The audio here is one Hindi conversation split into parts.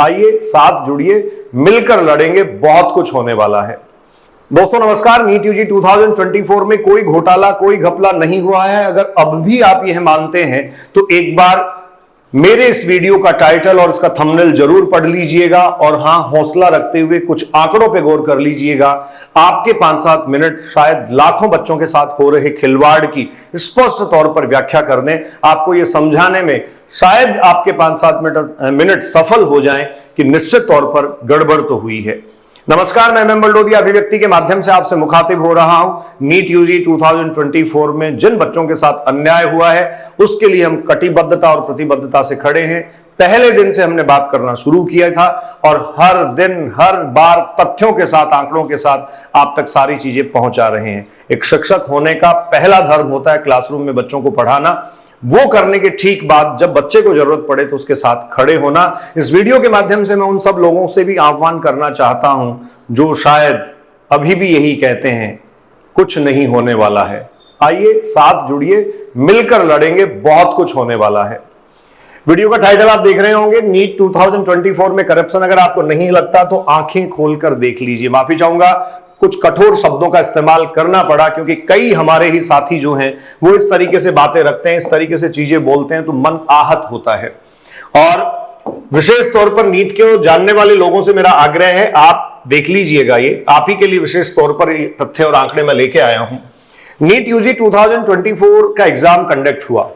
आइए साथ जुड़िए, मिलकर लड़ेंगे, बहुत कुछ होने वाला है। दोस्तों नमस्कार। नीट यूजी 2024 में कोई घोटाला, कोई घपला नहीं हुआ है। अगर अब भी आप यह मानते हैं तो एक बार मेरे इस वीडियो का टाइटल और इसका थंबनेल जरूर पढ़ लीजिएगा और हां, हौसला रखते हुए कुछ आंकड़ों पे गौर कर लीजिएगा। आपके 5-7 मिनट शायद लाखों बच्चों के साथ हो रहे खिलवाड़ की स्पष्ट तौर पर व्याख्या कर दें। आपको यह समझाने में शायद आपके 5-7 मिनट सफल हो जाएं कि निश्चित तौर पर गड़बड़ तो हुई है। नमस्कार, मैं मेम बलडोदिया अभिव्यक्ति के माध्यम से आपसे मुखातिब हो रहा हूं। नीट यूजी 2024 में जिन बच्चों के साथ अन्याय हुआ है उसके लिए हम कटिबद्धता और प्रतिबद्धता से खड़े हैं। पहले दिन से हमने बात करना शुरू किया था और हर दिन हर बार तथ्यों के साथ, आंकड़ों के साथ आप तक सारी चीजें पहुंचा रहे हैं। एक शिक्षक होने का पहला धर्म होता है क्लासरूम में बच्चों को पढ़ाना। वो करने के ठीक बाद जब बच्चे को जरूरत पड़े तो उसके साथ खड़े होना। इस वीडियो के माध्यम से मैं उन सब लोगों से भी आह्वान करना चाहता हूं जो शायद अभी भी यही कहते हैं कुछ नहीं होने वाला है। आइए साथ जुड़िए, मिलकर लड़ेंगे, बहुत कुछ होने वाला है। वीडियो का टाइटल आप देख रहे होंगे, नीट 2024 में करप्शन। अगर आपको नहीं लगता तो आंखें खोलकर देख लीजिए। माफी चाहूंगा, कुछ कठोर शब्दों का इस्तेमाल करना पड़ा क्योंकि कई हमारे ही साथी जो हैं वो इस तरीके से बातें रखते हैं, इस तरीके से चीजें बोलते हैं तो मन आहत होता है। और विशेष तौर पर नीट के जानने वाले लोगों से मेरा आग्रह है, आप देख लीजिएगा, ये आप ही के लिए विशेष तौर पर तथ्य और आंकड़े मैं लेके आया हूं। नीट यूजी 2024 का एग्जाम कंडक्ट हुआ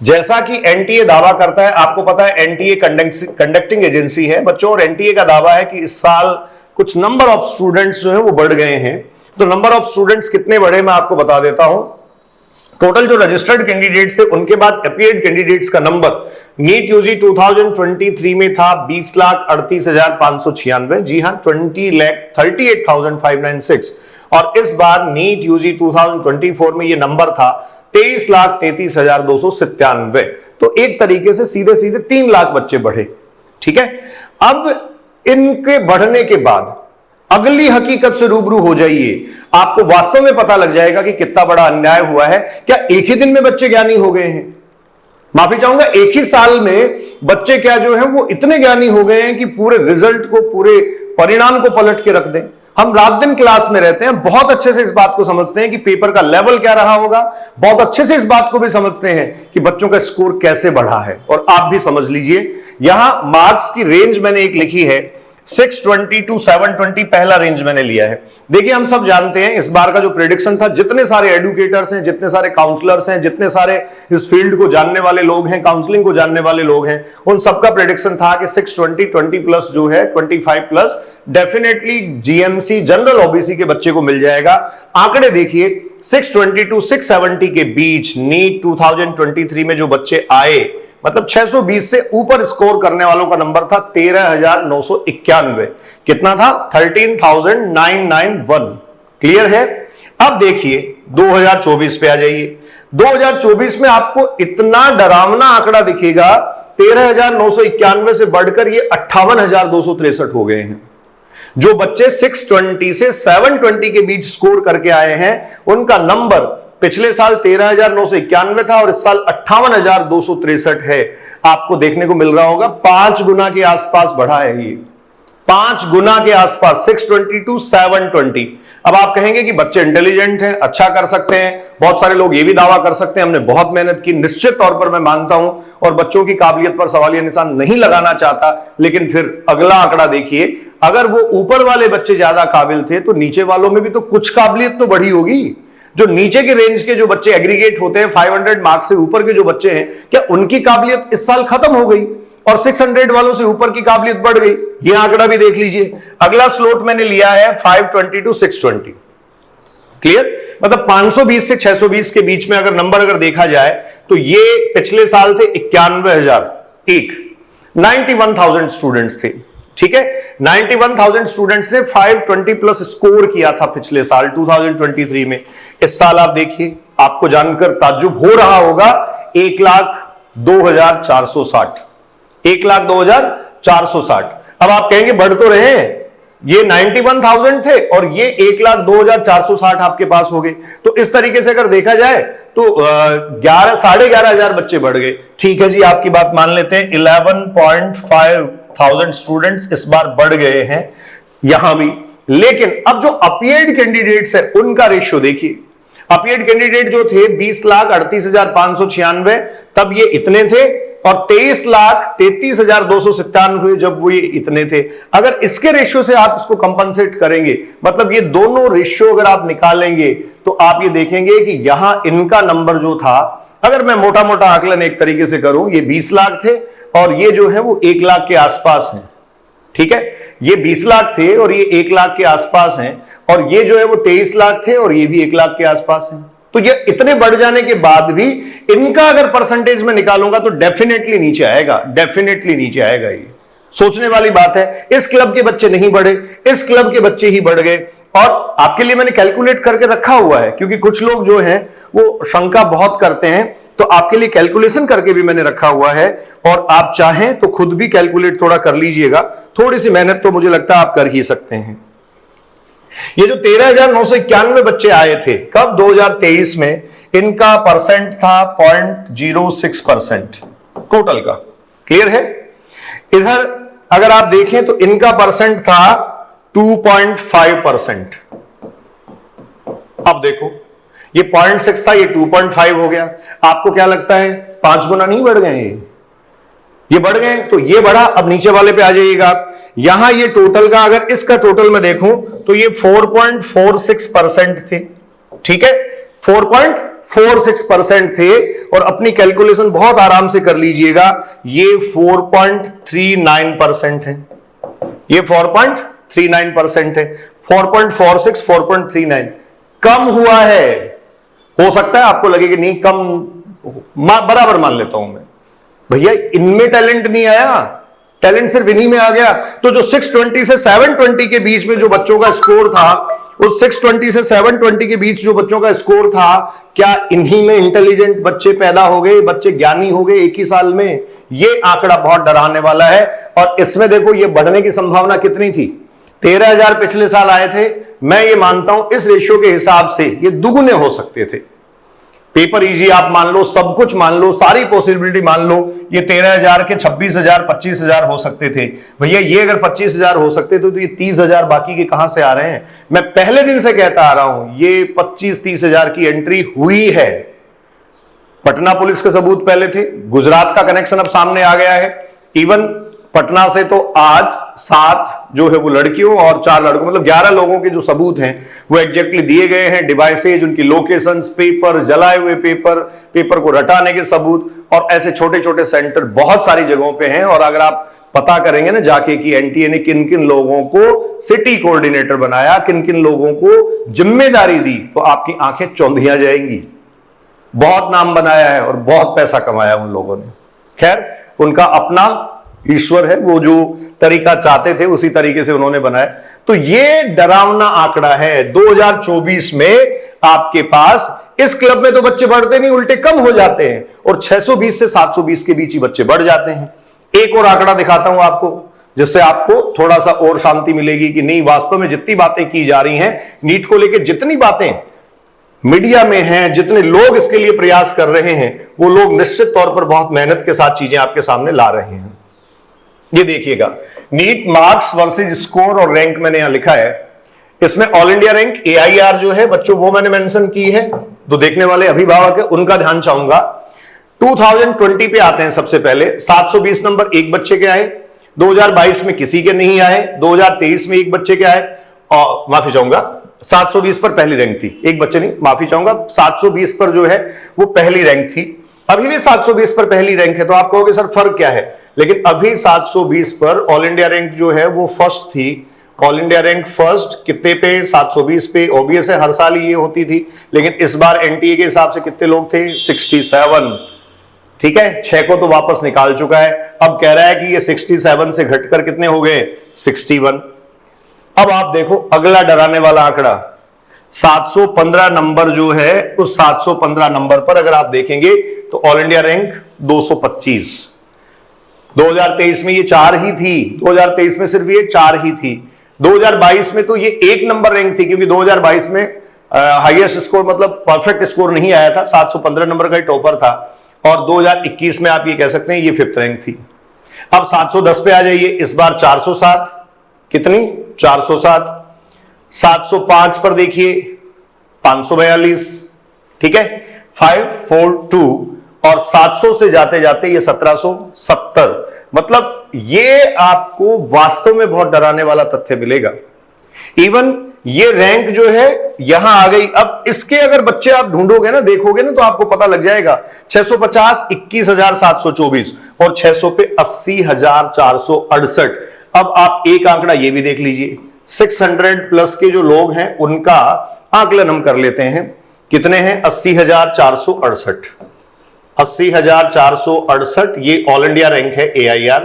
जैसा कि एनटीए दावा करता है। आपको पता है एनटीए कंडक्टिंग एजेंसी है बच्चों, और एनटीए का दावा है कि इस साल कुछ नंबर ऑफ स्टूडेंट्स जो है वो बढ़ गए हैं। तो नंबर ऑफ स्टूडेंट्स कितने बढ़े मैं आपको बता देता हूं। टोटल जो रजिस्टर्ड कैंडिडेट्स थे उनके बाद अपीयर्ड कैंडिडेट्स का नंबर नीट यूजी 2023 में था 20,38,596। जी हां, 20,38,596। और इस बार नीट यूजी 2024 में यह नंबर था 23,33,297। तो एक तरीके से सीधे सीधे 3 लाख बच्चे बढ़े। ठीक है, अब इनके बढ़ने के बाद अगली हकीकत से रूबरू हो जाइए, आपको वास्तव में पता लग जाएगा कि कितना बड़ा अन्याय हुआ है। क्या एक ही दिन में बच्चे ज्ञानी हो गए हैं? माफी चाहूंगा, एक ही साल में बच्चे क्या जो है वो इतने ज्ञानी हो गए हैं कि पूरे रिजल्ट को, पूरे परिणाम को पलट के रख दें। हम रात दिन क्लास में रहते हैं, बहुत अच्छे से इस बात को समझते हैं कि पेपर का लेवल क्या रहा होगा, बहुत अच्छे से इस बात को भी समझते हैं कि बच्चों का स्कोर कैसे बढ़ा है। और आप भी समझ लीजिए, यहां मार्क्स की रेंज मैंने एक लिखी है 620 to 720, पहला रेंज मैंने लिया है। देखिए, हम सब जानते हैं इस बार का जो प्रेडिक्शन था, जितने सारे एडुकेटर्स हैं, जितने सारे काउंसलर्स हैं, जितने सारे इस फील्ड को जानने वाले लोग हैं, काउंसलिंग को जानने वाले लोग हैं, उन सबका प्रेडिक्शन था कि 620, 20 प्लस जो है 25 plus definitely GMC general OBC के बच्चे को मिल जाएगा। आंकड़े देखिए, 620 to 670 के बीच नीट 2023 में जो बच्चे आए, मतलब 620 से ऊपर स्कोर करने वालों का नंबर था 13,991। कितना था? 13,991। क्लियर है? अब देखिए 2024 पे आ जाइए। 2024 में आपको इतना डरावना आंकड़ा दिखेगा, 13,991 से बढ़कर ये 58,263 हो गए हैं। जो बच्चे 620 से 720 के बीच स्कोर करके आए हैं उनका नंबर पिछले साल 13,991 था और इस साल 58,263 है। आपको देखने को मिल रहा होगा 5 गुना के आसपास बढ़ा है ये, 5 गुना के आसपास, 620 to 720। अब आप कहेंगे कि बच्चे इंटेलिजेंट हैं, अच्छा कर सकते हैं। बहुत सारे लोग ये भी दावा कर सकते हैं हमने बहुत मेहनत की। निश्चित तौर पर मैं मानता हूं और बच्चों की काबिलियत पर सवालिया निशान नहीं लगाना चाहता, लेकिन फिर अगला आंकड़ा देखिए, अगर वो ऊपर वाले बच्चे ज्यादा काबिल थे तो नीचे वालों में भी तो कुछ काबिलियत तो बढ़ी होगी। जो नीचे के रेंज के जो बच्चे एग्रीगेट होते हैं, 500 मार्क्स से ऊपर के जो बच्चे हैं, क्या उनकी काबिलियत इस साल खत्म हो गई और 600 वालों से ऊपर की काबिलियत बढ़ गई? यह आंकड़ा भी देख लीजिए। अगला स्लोट मैंने लिया है 520 to 620। क्लियर? मतलब 520 से 620 के बीच में अगर नंबर अगर देखा जाए तो ये पिछले साल थे 91,000 स्टूडेंट्स थे। ठीक है, 91,000 स्टूडेंट्स ने 520 प्लस स्कोर किया था पिछले साल 2023 में। इस साल आप देखिए, आपको जानकर ताज्जुब हो रहा होगा, 1,02,460। 1,02,460। अब आप कहेंगे बढ़ तो रहे हैं, ये 91,000 थे और ये 1,02,460 आपके पास हो गए। तो इस तरीके से अगर देखा जाए तो 11,500 बच्चे बढ़ गए। ठीक है जी, आपकी बात मान लेते हैं, 11,500 1000 स्टूडेंट्स इस बार बढ़ गए हैं यहां भी। लेकिन अब जो अपीयर्ड कैंडिडेट्स है उनका रेशियो देखिए। अपीयर्ड कैंडिडेट जो थे 20,38,596, तब ये इतने थे, और 23,33,297 जब वो ये इतने थे। अगर इसके रेशियो से आप इसको कंपनसेट करेंगे, मतलब ये दोनों रेशियो अगर आप निकालेंगे, तो आप ये देखेंगे कि यहां इनका नंबर जो था, अगर मैं मोटा मोटा आकलन एक तरीके से करूं, ये 20 लाख थे और ये जो है वो 1 लाख के आसपास है। ठीक है, ये 20 लाख थे और ये 1 लाख के आसपास हैं, और ये जो है वो 23 लाख थे और ये भी 1 लाख के आसपास है। तो ये इतने बढ़ जाने के बाद भी इनका अगर परसेंटेज में निकालूंगा तो डेफिनेटली नीचे आएगा, डेफिनेटली नीचे आएगा। ये सोचने वाली बात है। इस क्लब के बच्चे नहीं बढ़े, इस क्लब के बच्चे ही बढ़ गए। और आपके लिए मैंने कैलकुलेट करके रखा हुआ है, क्योंकि कुछ लोग जो हैं वो शंका बहुत करते हैं, तो आपके लिए कैलकुलेशन करके भी मैंने रखा हुआ है, और आप चाहें तो खुद भी कैलकुलेट थोड़ा कर लीजिएगा। थोड़ी सी मेहनत तो मुझे लगता है आप कर ही सकते हैं। ये जो 13,991 बच्चे आए थे कब, 2023 में, इनका परसेंट था 0.06% टोटल का। क्लियर है? इधर अगर आप देखें तो इनका परसेंट था 2.5%। अब देखो, ये 0.6 था, ये 2.5 हो गया। आपको क्या लगता है 5 गुना नहीं बढ़ गए? ये बढ़ गए, तो ये बढ़ा। अब नीचे वाले पे आ जाइएगा आप। यहां ये टोटल का, अगर इसका टोटल में देखूं तो ये 4.46% थे। ठीक है, 4.46% थे, और अपनी कैलकुलेशन बहुत आराम से कर लीजिएगा, ये 4.39% है। ये 4.39% है। 4.46, 4.39 कम हुआ है। हो सकता है आपको लगे कि नहीं कम, बराबर मान लेता हूं मैं। भैया इनमें टैलेंट नहीं आया, टैलेंट सिर्फ इन्हीं में आ गया। तो जो 620 से 720 के बीच में जो बच्चों का स्कोर था, उस 620 से 720 के बीच जो बच्चों का स्कोर था, क्या इन्हीं में इंटेलिजेंट बच्चे पैदा हो गए, बच्चे ज्ञानी हो गए एक ही साल में? ये आंकड़ा बहुत डराने वाला है। और इसमें देखो ये बढ़ने की संभावना कितनी थी? 13,000 पिछले साल आए थे। मैं ये मानता हूं इस रेशियो के हिसाब से ये दुगुने हो सकते थे। पेपर इजी आप मान लो, सब कुछ मान लो, सारी पॉसिबिलिटी मान लो, ये 13,000 के 26,000 25,000 हो सकते थे। भैया ये अगर 25,000 हो सकते थे तो ये 30,000 बाकी के कहां से आ रहे हैं? मैं पहले दिन से कहता आ रहा हूं ये 25-30,000 की एंट्री हुई है। पटना पुलिस के सबूत पहले थे, गुजरात का कनेक्शन अब सामने आ गया है। इवन पटना से तो आज 7 जो है वो लड़कियों और 4 लड़कों, मतलब 11 लोगों के जो सबूत हैं वो एग्जैक्टली दिए गए हैं। डिवाइसेज, उनकी लोकेशंस, पेपर, जलाए हुए पेपर को रटाने के सबूत, और ऐसे छोटे छोटे सेंटर बहुत सारी जगहों पे हैं। और अगर आप पता करेंगे ना जाके कि एनटीए ने किन किन लोगों को सिटी कोऑर्डिनेटर बनाया, किन किन लोगों को जिम्मेदारी दी, तो आपकी आंखें चौंधिया जाएंगी। बहुत नाम बनाया है और बहुत पैसा कमाया उन लोगों ने। खैर, उनका अपना ईश्वर है, वो जो तरीका चाहते थे उसी तरीके से उन्होंने बनाया। तो ये डरावना आंकड़ा है। 2024 में आपके पास इस क्लब में तो बच्चे बढ़ते नहीं, उल्टे कम हो जाते हैं, और 620 से 720 के बीच ही बच्चे बढ़ जाते हैं। एक और आंकड़ा दिखाता हूं आपको, जिससे आपको थोड़ा सा और शांति मिलेगी कि नहीं, वास्तव में जितनी बातें की जा रही हैं नीट को लेकर, जितनी बातें मीडिया में हैं, जितने लोग इसके लिए प्रयास कर रहे हैं, वो लोग निश्चित तौर पर बहुत मेहनत के साथ चीजें आपके सामने ला रहे हैं। ये देखिएगा, नीट मार्क्स वर्सेस स्कोर और रैंक मैंने यहां लिखा है। इसमें ऑल इंडिया रैंक AIR जो है बच्चों, वो मैंने मेंशन की है। तो देखने वाले अभिभावक है उनका ध्यान चाहूंगा। 2020 पे आते हैं। सबसे पहले 720 नंबर एक बच्चे के आए, 2022 में किसी के नहीं आए, 2023 में एक बच्चे के आए, और माफी चाहूंगा 720 पर पहली रैंक थी, एक बच्चे नहीं, माफी चाहूंगा, 720 पर जो है वो पहली रैंक थी। अभी भी 720 पर पहली रैंक है। तो आप कहोगे सर फर्क क्या है? लेकिन अभी 720 पर ऑल इंडिया रैंक जो है वो फर्स्ट थी। ऑल इंडिया रैंक फर्स्ट कितने पे? 720 पे। ऑब्वियस है, हर साल ये होती थी, लेकिन इस बार एनटीए के हिसाब से कितने लोग थे? 67। ठीक है, 6 को तो वापस निकाल चुका है। अब कह रहा है कि ये 67 से घटकर कितने हो गए? 61। अब आप देखो अगला डराने वाला आंकड़ा, 715 नंबर जो है, उस 715 नंबर पर अगर आप देखेंगे तो ऑल इंडिया रैंक 225। 2023 में ये 4 ही थी, 2023 में सिर्फ ये 4 ही थी। 2022 में तो ये 1 नंबर रैंक थी, क्योंकि 2022 में हाईएस्ट स्कोर, मतलब परफेक्ट स्कोर नहीं आया था, 715 नंबर का ही टॉपर था। और 2021 में आप ये कह सकते हैं ये 5th रैंक थी। अब 710 पे आ जाइए, इस बार 407, कितनी 407। 705 पर देखिए 542, ठीक है 542, और 700 से जाते जाते ये 1770। मतलब ये आपको वास्तव में बहुत डराने वाला तथ्य मिलेगा। इवन ये रैंक जो है यहां आ गई। अब इसके अगर बच्चे आप ढूंढोगे ना, देखोगे ना, तो आपको पता लग जाएगा 650 21,724 और 600 पे 80,468। अब आप एक आंकड़ा ये भी देख लीजिए, 600 प्लस के जो लोग हैं उनका आकलन हम कर लेते हैं, कितने हैं 80,468। 80,468 ये ऑल इंडिया रैंक है AIR।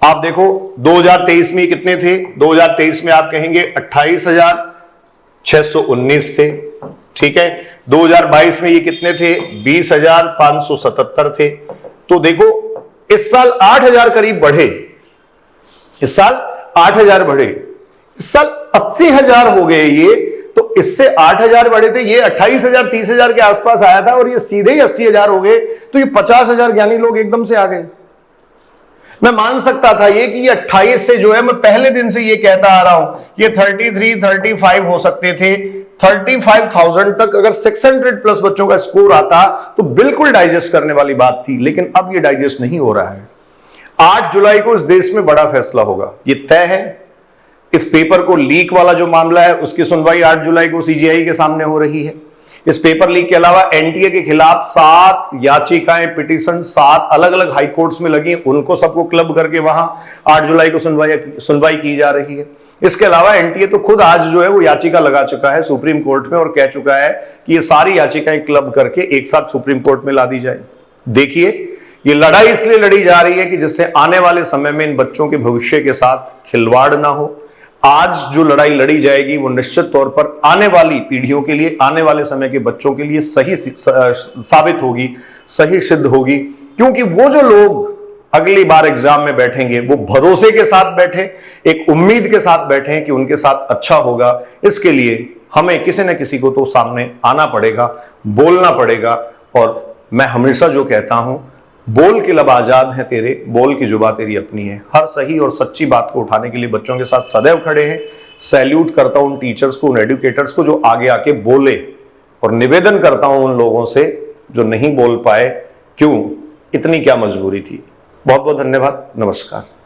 आप देखो 2023 में कितने थे, 2023 में आप कहेंगे 28,619 थे, ठीक है। 2022 में ये कितने थे, 20,577 थे। तो देखो इस साल 8,000 करीब बढ़े, इस साल 8,000 बढ़े, इस साल 80,000 हो गए ये। तो इससे 8,000 बढ़े थे, ये 28,000 30,000 के आसपास आया था और ये सीधे ही 80,000 हो गए। तो ये 50,000 ज्ञानी लोग एकदम से आ गए। मैं मान सकता था ये कि ये 28 से जो है, मैं पहले दिन से ये कहता आ रहा हूं, ये 33 35 हो सकते थे। 35,000 तक अगर 600 प्लस बच्चों का स्कोर आता तो बिल्कुल डाइजेस्ट करने वाली बात थी, लेकिन अब ये डाइजेस्ट नहीं हो रहा है। 8 जुलाई को इस देश में बड़ा फैसला होगा, ये तय है। इस पेपर को लीक वाला जो मामला है उसकी सुनवाई 8 जुलाई को CJI के सामने हो रही है। इस पेपर लीक के अलावा NTA के खिलाफ 7 याचिकाएं, पिटीशन 7 अलग अलग हाई कोर्ट्स में लगी, उनको सबको क्लब करके वहां 8 जुलाई को सुनवाई की जा रही है। इसके अलावा NTA तो खुद आज जो है वो याचिका लगा चुका है सुप्रीम कोर्ट में और कह चुका है कि ये सारी याचिकाएं क्लब करके एक साथ सुप्रीम कोर्ट में ला दी जाए। देखिए ये लड़ाई इसलिए लड़ी जा रही है कि जिससे आने वाले समय में इन बच्चों के भविष्य के साथ खिलवाड़ ना हो। आज जो लड़ाई लड़ी जाएगी वो निश्चित तौर पर आने वाली पीढ़ियों के लिए, आने वाले समय के बच्चों के लिए सही साबित होगी, सही सिद्ध होगी। क्योंकि वो जो लोग अगली बार एग्जाम में बैठेंगे वो भरोसे के साथ बैठे, एक उम्मीद के साथ बैठे कि उनके साथ अच्छा होगा। इसके लिए हमें किसी न किसी को तो सामने आना पड़ेगा, बोलना पड़ेगा। और मैं हमेशा जो कहता हूं, बोल के लब आजाद है तेरे, बोल की जुबा तेरी अपनी है। हर सही और सच्ची बात को उठाने के लिए बच्चों के साथ सदैव खड़े हैं। सैल्यूट करता हूं उन टीचर्स को, उन एडुकेटर्स को जो आगे आके बोले, और निवेदन करता हूं उन लोगों से जो नहीं बोल पाए, क्यों, इतनी क्या मजबूरी थी। बहुत बहुत धन्यवाद, नमस्कार।